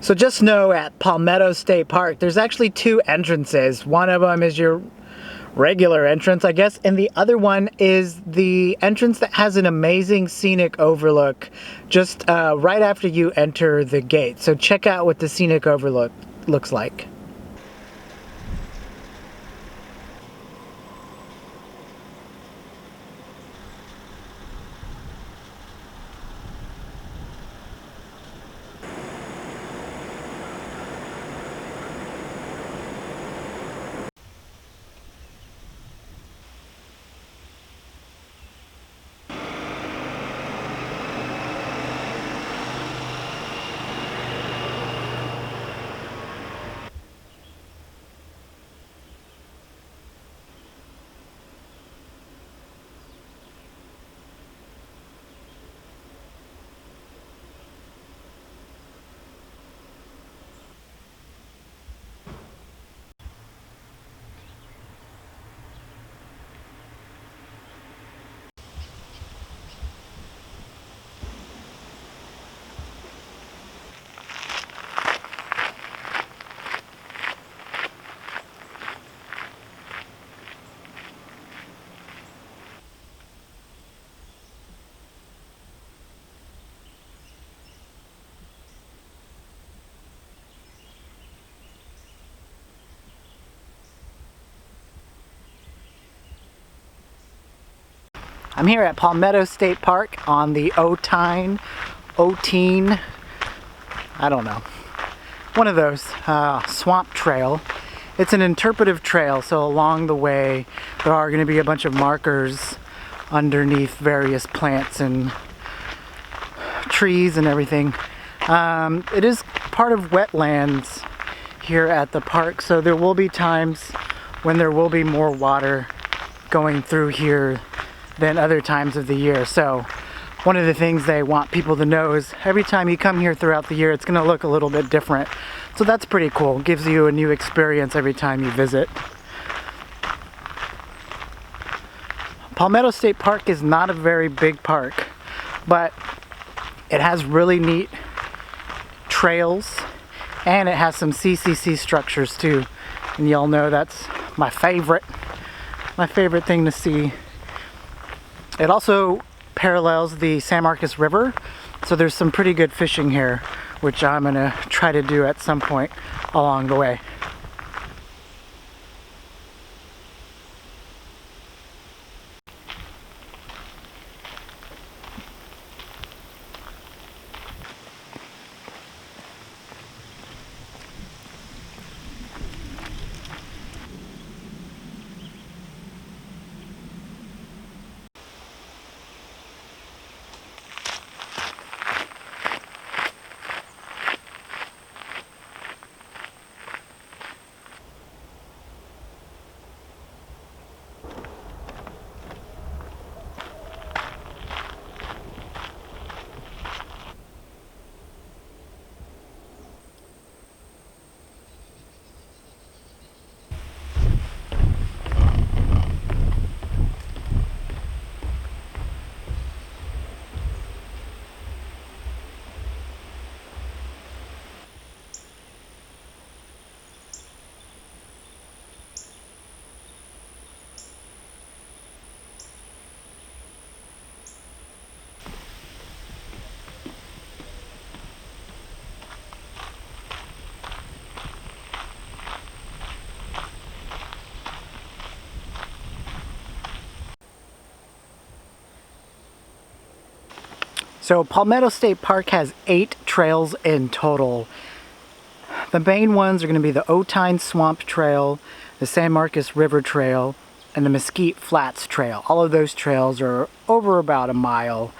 So just know at Palmetto State Park, there's actually two entrances. One of them is your regular entrance, I guess, and the other one is the entrance that has an amazing scenic overlook just right after you enter the gate. So check out what the scenic overlook looks like. I'm here at Palmetto State Park on the Otine, I don't know, one of those swamp trail. It's an interpretive trail, so along the way there are going to be a bunch of markers underneath various plants and trees and everything. It is part of wetlands here at the park, so there will be times when there will be more water going through here than other times of the year. So one of the things they want people to know is every time you come here throughout the year, it's going to look a little bit different. So that's pretty cool. It gives you a new experience every time you visit. Palmetto State Park is not a very big park, but it has really neat trails and it has some CCC structures too. And y'all know that's my favorite thing to see. It also parallels the San Marcos River, so there's some pretty good fishing here, which I'm going to try to do at some point along the way. So Palmetto State Park has 8 trails in total. The main ones are going to be the Otine Swamp Trail, the San Marcos River Trail, and the Mesquite Flats Trail. All of those trails are over about a mile.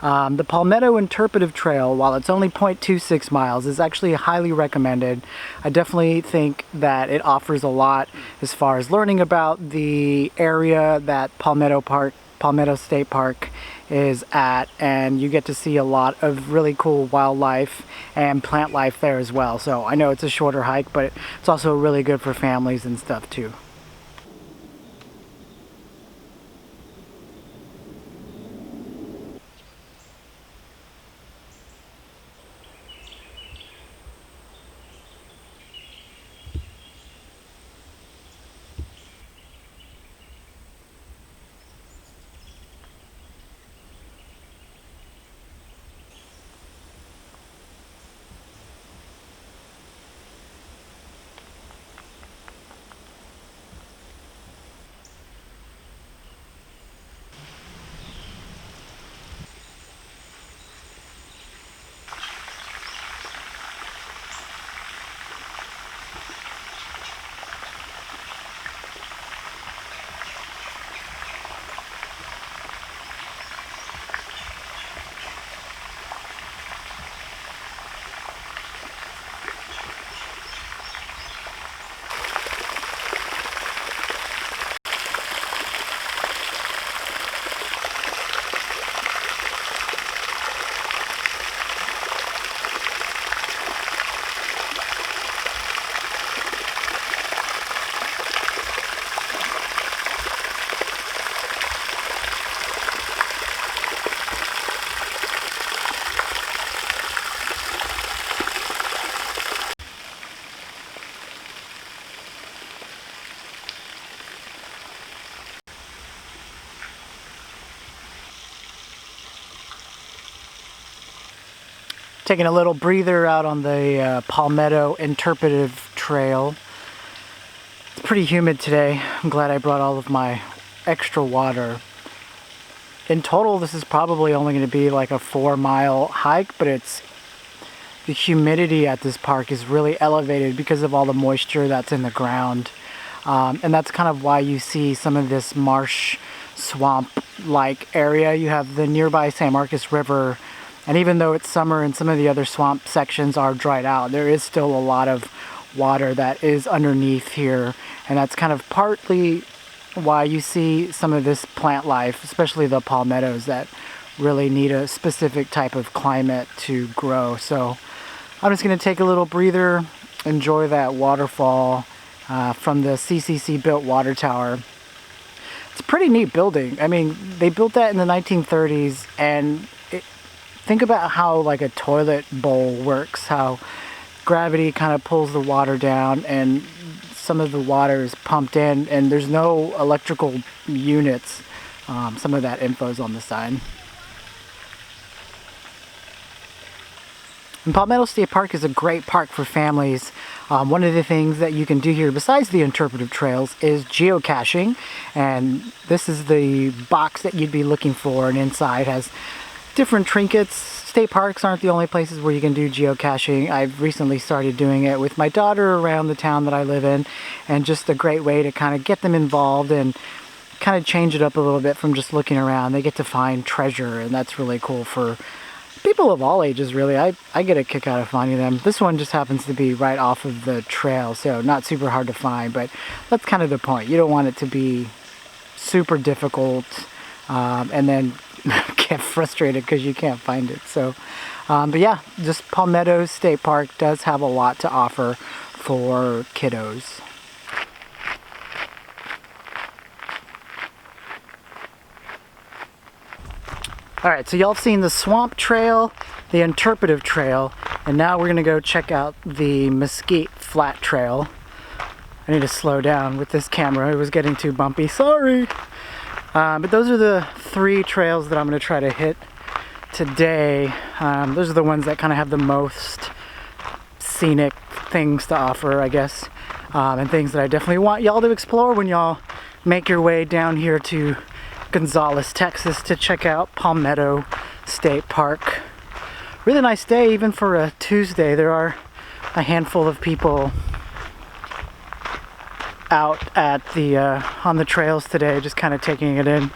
The Palmetto Interpretive Trail, while it's only 0.26 miles, is actually highly recommended. I definitely think that it offers a lot as far as learning about the area that Palmetto State Park is at, and you get to see a lot of really cool wildlife and plant life there as well. So I know it's a shorter hike, but it's also really good for families and stuff too. Taking a little breather out on the Palmetto Interpretive Trail. It's pretty humid today. I'm glad I brought all of my extra water. In total, this is probably only going to be like a 4-mile hike, but the humidity at this park is really elevated because of all the moisture that's in the ground. And that's kind of why you see some of this marsh swamp-like area. You have the nearby San Marcos River. And even though it's summer and some of the other swamp sections are dried out, there is still a lot of water that is underneath here. And that's kind of partly why you see some of this plant life, especially the palmettos, that really need a specific type of climate to grow. So I'm just going to take a little breather, enjoy that waterfall from the CCC built water tower. It's a pretty neat building. I mean, they built that in the 1930s, and think about how like a toilet bowl works, how gravity kind of pulls the water down and some of the water is pumped in, and there's no electrical units. Some of that info is on the side. And Palmetto State Park is a great park for families. One of the things that you can do here, besides the interpretive trails, is geocaching. And this is the box that you'd be looking for, and inside has different trinkets. State parks aren't the only places where you can do geocaching. I've recently started doing it with my daughter around the town that I live in, and just a great way to kind of get them involved and kind of change it up a little bit from just looking around. They get to find treasure, and that's really cool for people of all ages, really. I get a kick out of finding them. This one just happens to be right off of the trail, so not super hard to find, but that's kind of the point. You don't want it to be super difficult and then get frustrated because you can't find it. So but yeah, just Palmetto State Park does have a lot to offer for kiddos. Alright, so y'all have seen the Swamp Trail, the Interpretive Trail, and now we're going to go check out the Mesquite Flat Trail. I need to slow down with this camera, it was getting too bumpy, sorry! But those are the 3 trails that I'm going to try to hit today. Those are the ones that kind of have the most scenic things to offer, I guess. And things that I definitely want y'all to explore when y'all make your way down here to Gonzalez, Texas to check out Palmetto State Park. Really nice day, even for a Tuesday. There are a handful of people out at the on the trails today, just kind of taking it in.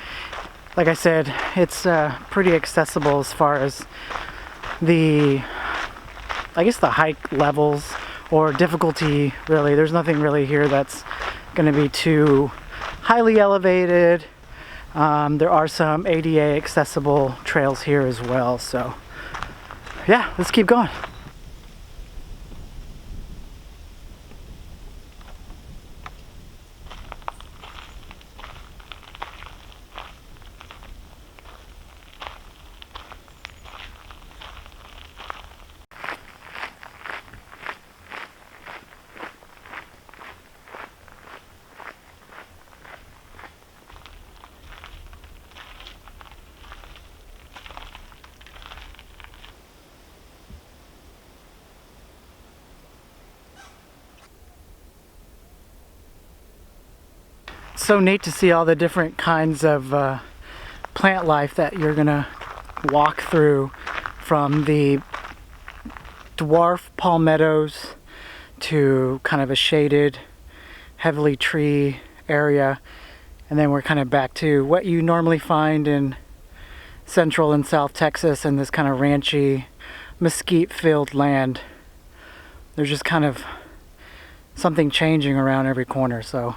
like I said, it's pretty accessible as far as the, I guess, the hike levels or difficulty. Really, there's nothing really here that's going to be too highly elevated. There are some ADA accessible trails here as well, so yeah, let's keep going. So neat to see all the different kinds of plant life that you're gonna walk through, from the dwarf palmettos to kind of a shaded, heavily tree area, and then we're kind of back to what you normally find in Central and South Texas and this kind of ranchy, mesquite-filled land. There's just kind of something changing around every corner, so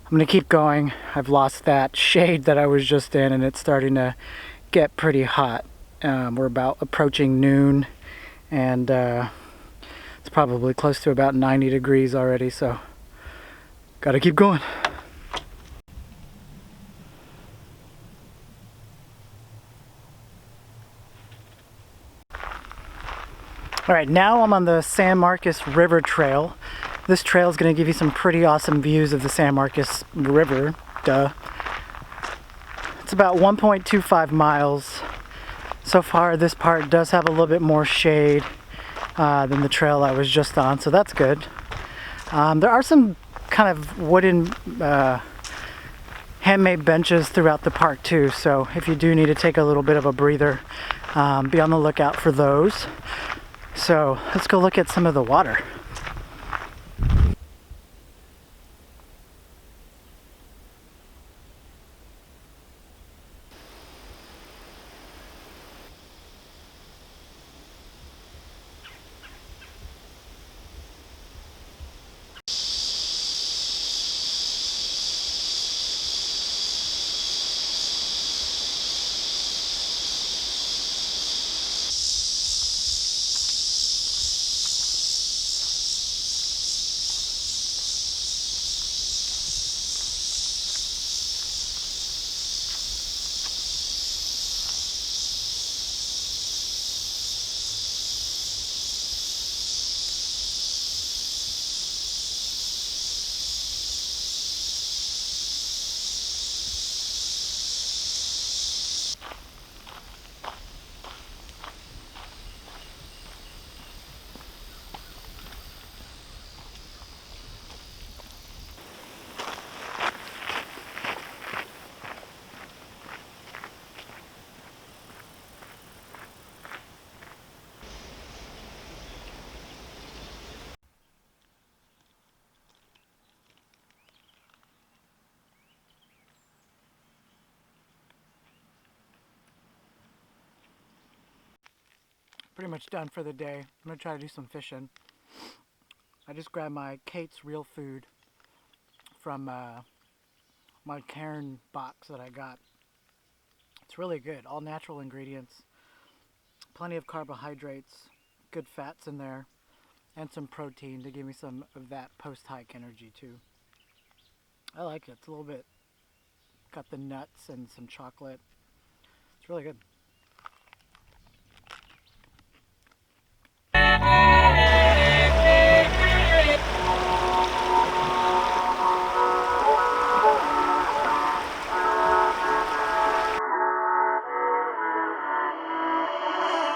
I'm gonna keep going. I've lost that shade that I was just in, and it's starting to get pretty hot. We're about approaching noon, and it's probably close to about 90 degrees already, so gotta keep going. All right, now I'm on the San Marcos River Trail. This trail is going to give you some pretty awesome views of the San Marcos River. Duh. It's about 1.25 miles. So far, this part does have a little bit more shade than the trail I was just on, so that's good. There are some kind of wooden handmade benches throughout the park too, so if you do need to take a little bit of a breather, be on the lookout for those. So let's go look at some of the water. Pretty much done for the day. I'm gonna try to do some fishing. I just grabbed my Kate's Real Food from my Cairn box that I got. It's really good. All natural ingredients, plenty of carbohydrates, good fats in there, and some protein to give me some of that post-hike energy too. I like it. It's a little bit, got the nuts and some chocolate. It's really good.